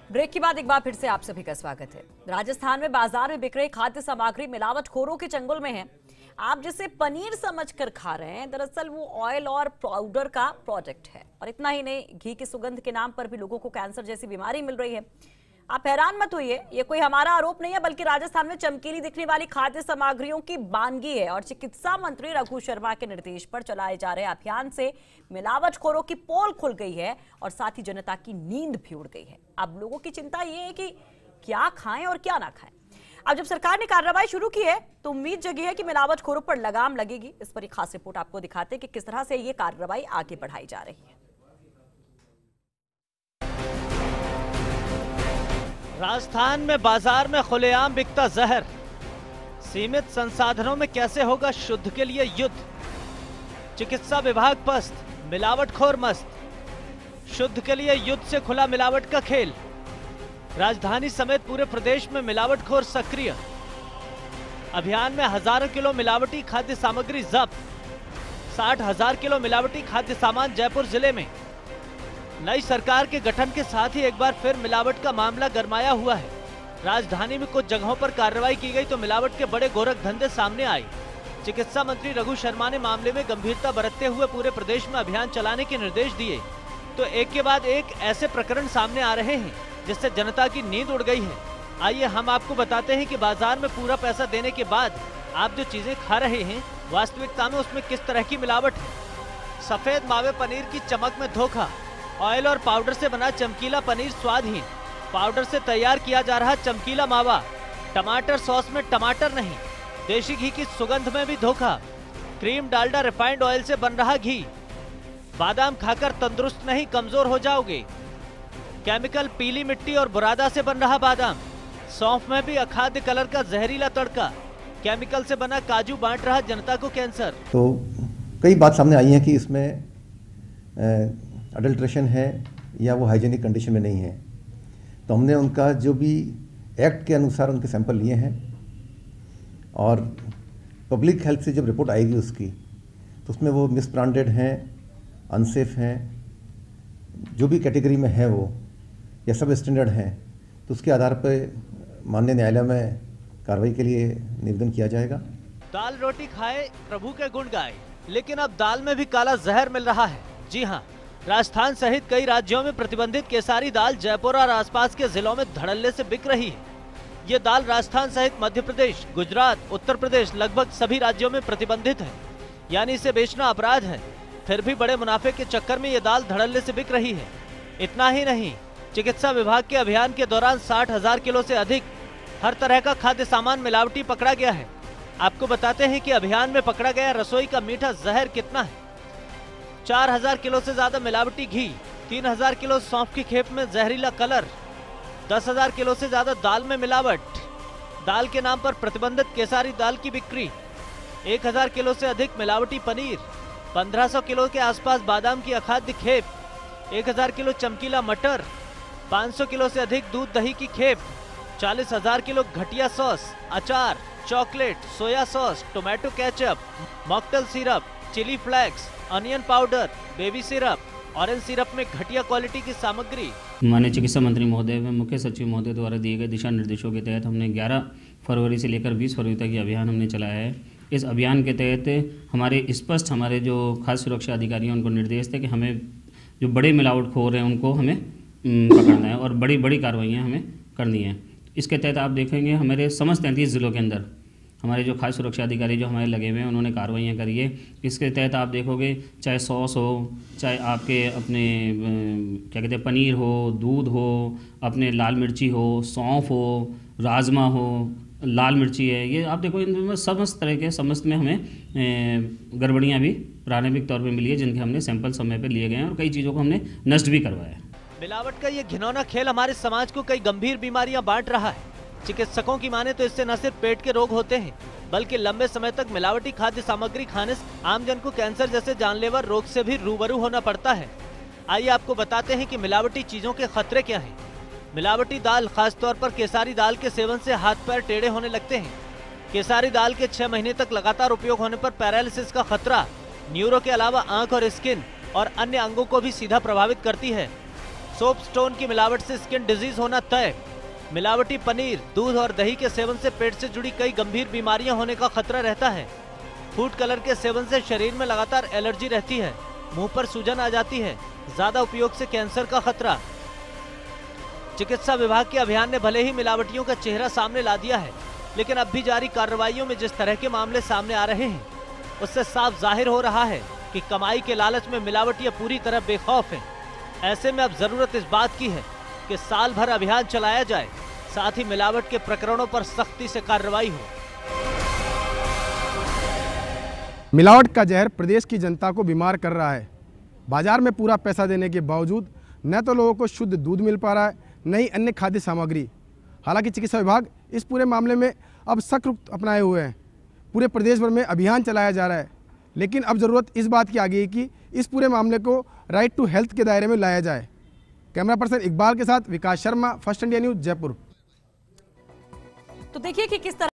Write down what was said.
Break के बाद एक बार फिर से आप सभी का स्वागत है। राजस्थान में बाजार में बिक रही खाद्य सामग्री मिलावटखोरों के चंगुल में है। आप जिसे पनीर समझकर खा रहे हैं, दरअसल वो ऑयल और पाउडर का प्रोडक्ट है। और इतना ही नहीं, घी की सुगंध के नाम पर भी लोगों को कैंसर जैसी बीमारी मिल रही है। आप हैरान मत होइए, ये कोई हमारा आरोप नहीं है, बल्कि राजस्थान में चमकीली दिखने वाली खाद्य सामग्रियों की वानगी है। और चिकित्सा मंत्री रघु शर्मा के निर्देश पर चलाए जा रहे अभियान से मिलावटखोरों की पोल खुल गई है और साथ ही जनता की नींद भी उड़ गई है। अब लोगों की चिंता ये है कि क्या खाएं और क्या ना खाएं। अब जब सरकार ने कार्रवाई शुरू की है तो उम्मीद जगी है कि मिलावटखोरों पर लगाम लगेगी। इस पर एक खास रिपोर्ट आपको दिखाते हैं कि किस तरह से ये कार्रवाई आगे बढ़ाई जा रही है। राजस्थान में बाजार में खुलेआम बिकता जहर, सीमित संसाधनों में कैसे होगा शुद्ध के लिए युद्ध। चिकित्सा विभाग पस्त, मिलावटखोर मस्त। शुद्ध के लिए युद्ध से खुला मिलावट का खेल। राजधानी समेत पूरे प्रदेश में मिलावटखोर सक्रिय। अभियान में हजारों किलो मिलावटी खाद्य सामग्री जब्त। 60,000 किलो मिलावटी खाद्य सामान जयपुर जिले में। नई सरकार के गठन के साथ ही एक बार फिर मिलावट का मामला गरमाया हुआ है। राजधानी में कुछ जगहों पर कार्रवाई की गई तो मिलावट के बड़े गोरख धंधे सामने आए। चिकित्सा मंत्री रघु शर्मा ने मामले में गंभीरता बरतते हुए पूरे प्रदेश में अभियान चलाने के निर्देश दिए तो एक के बाद एक ऐसे प्रकरण सामने आ रहे हैं जिससे जनता की नींद उड़ गई है। आइए हम आपको बताते हैं कि बाजार में पूरा पैसा देने के बाद आप जो चीजें खा रहे हैं, वास्तविकता में उसमें किस तरह की मिलावट है। सफेद मावे पनीर की चमक में धोखा। ऑयल और पाउडर से बना चमकीला पनीर स्वादहीन। पाउडर से तैयार किया जा रहा चमकीला मावा। टमाटर सॉस में टमाटर नहीं, देशी घी की सुगंध में भी धोखा। क्रीम डालडा रिफाइंड ऑयल से बन रहा घी। बादाम खाकर तंदुरुस्त नहीं, कमजोर हो जाओगे। केमिकल पीली मिट्टी और बुरादा से बन रहा बादाम। सौंफ में भी अखाद्य कलर का जहरीला तड़का। केमिकल से बना काजू बांट रहा जनता को कैंसर। तो कई बात सामने आई है कि इसमें अडल्ट्रेशन है या वो हाइजीनिक कंडीशन में नहीं है। तो हमने उनका जो भी एक्ट के अनुसार उनके सैंपल लिए हैं और पब्लिक हेल्थ से जब रिपोर्ट आएगी उसकी तो उसमें वो मिसब्रांडेड हैं, अनसेफ हैं, जो भी कैटेगरी में है वो या सब स्टैंडर्ड हैं, तो उसके आधार पर माननीय न्यायालय में कार्रवाई के लिए निवेदन किया जाएगा। दाल रोटी खाए प्रभु के गुण गाए, लेकिन अब दाल में भी काला जहर मिल रहा है। जी हाँ, राजस्थान सहित कई राज्यों में प्रतिबंधित केसारी दाल जयपुर और आसपास के जिलों में धड़ल्ले से बिक रही है। ये दाल राजस्थान सहित मध्य प्रदेश, गुजरात, उत्तर प्रदेश लगभग सभी राज्यों में प्रतिबंधित है, यानी इसे बेचना अपराध है। फिर भी बड़े मुनाफे के चक्कर में ये दाल धड़ल्ले से बिक रही है। इतना ही नहीं, चिकित्सा विभाग के अभियान के दौरान 60,000 किलो से अधिक हर तरह का खाद्य सामान मिलावटी पकड़ा गया है। आपको बताते हैं कि अभियान में पकड़ा गया रसोई का मीठा जहर कितना है। 4,000 किलो से ज्यादा मिलावटी घी, 3,000 किलो सौंफ की खेप में जहरीला कलर, 10,000 किलो से ज्यादा दाल में मिलावट। दाल के नाम पर प्रतिबंधित केसारी दाल की बिक्री, 1,000 किलो से अधिक मिलावटी पनीर, 1,500 किलो के आसपास बादाम की अखाद्य खेप, 1,000 किलो चमकीला मटर, 500 किलो से अधिक दूध दही की खेप, 40,000 किलो घटिया सॉस, अचार, chocolate, soya sauce, tomato ketchup, mocktail syrup, chilli flakes, onion powder, baby syrup, orange syrup में घटिया क्वालिटी की सामग्री। माननीय चिकित्सा मंत्री महोदय व मुख्य सचिव महोदय द्वारा दिए गए दिशा निर्देशों के तहत हमने 11 फरवरी से लेकर 20 फरवरी तक ये अभियान हमने चलाया है। इस अभियान के तहत हमारे जो खाद्य सुरक्षा अधिकारी हैं उनको निर्देश थे कि हमें जो बड़े मिलावटखोर हैं उनको हमें पकड़ना है और बड़ी बड़ी कार्रवाइयाँ हमें करनी है। इसके तहत आप देखेंगे हमारे समस्त 33 जिलों के अंदर हमारे जो खाद्य सुरक्षा अधिकारी जो हमारे लगे हुए हैं उन्होंने कार्रवाइयाँ करी है। इसके तहत आप देखोगे चाहे सॉस हो, चाहे आपके अपने क्या कहते हैं पनीर हो, दूध हो, अपने लाल मिर्ची हो, सौंफ हो, राजमा हो, लाल मिर्ची है, ये आप देखो इनमें समस्त तरह के में हमें गड़बड़ियाँ भी प्रारंभिक तौर पर मिली है, जिनके हमने सैंपल समय पर लिए गए हैं और कई चीज़ों को हमने नष्ट भी करवाया है। मिलावट का ये घिनौना खेल हमारे समाज को कई गंभीर बीमारियां बांट रहा है। चिकित्सकों की माने तो इससे न सिर्फ पेट के रोग होते हैं, बल्कि लंबे समय तक मिलावटी खाद्य सामग्री खाने से आमजन को कैंसर जैसे जानलेवा रोग से भी रूबरू होना पड़ता है। आइए आपको बताते हैं कि मिलावटी चीजों के खतरे क्या हैं। मिलावटी दाल, खासतौर पर केसारी दाल के सेवन से हाथ पैर टेढ़े होने लगते हैं। केसारी दाल के 6 महीने तक लगातार उपयोग होने पर पैरालिसिस का खतरा, न्यूरो के अलावा आंख और स्किन और अन्य अंगों को भी सीधा प्रभावित करती है। सोप स्टोन की मिलावट से स्किन डिजीज होना तय। मिलावटी पनीर, दूध और दही के सेवन से पेट से जुड़ी कई गंभीर बीमारियां होने का खतरा रहता है। फूड कलर के सेवन से शरीर में लगातार एलर्जी रहती है, मुंह पर सूजन आ जाती है। ज्यादा उपयोग से कैंसर का खतरा। चिकित्सा विभाग के अभियान ने भले ही मिलावटियों का चेहरा सामने ला दिया है, लेकिन अब भी जारी कार्रवाइयों में जिस तरह के मामले सामने आ रहे हैं, उससे साफ जाहिर हो रहा है कि कमाई के लालच में मिलावटियां पूरी तरह बेखौफ हैं। ऐसे में अब जरूरत इस बात की है कि साल भर अभियान चलाया जाए, साथ ही मिलावट के प्रकरणों पर सख्ती से कार्रवाई हो। मिलावट का जहर प्रदेश की जनता को बीमार कर रहा है। बाजार में पूरा पैसा देने के बावजूद न तो लोगों को शुद्ध दूध मिल पा रहा है, न ही अन्य खाद्य सामग्री। हालांकि चिकित्सा विभाग इस पूरे मामले में अब सख्त रुख अपनाए हुए हैं। पूरे प्रदेश भर में अभियान चलाया जा रहा है, लेकिन अब ज़रूरत इस बात की आ गई है कि इस पूरे मामले को राइट टू हेल्थ के दायरे में लाया जाए। कैमरा पर्सन इकबाल के साथ Vikas Sharma, first India news, Jaipur. तो देखिए कि किस तरह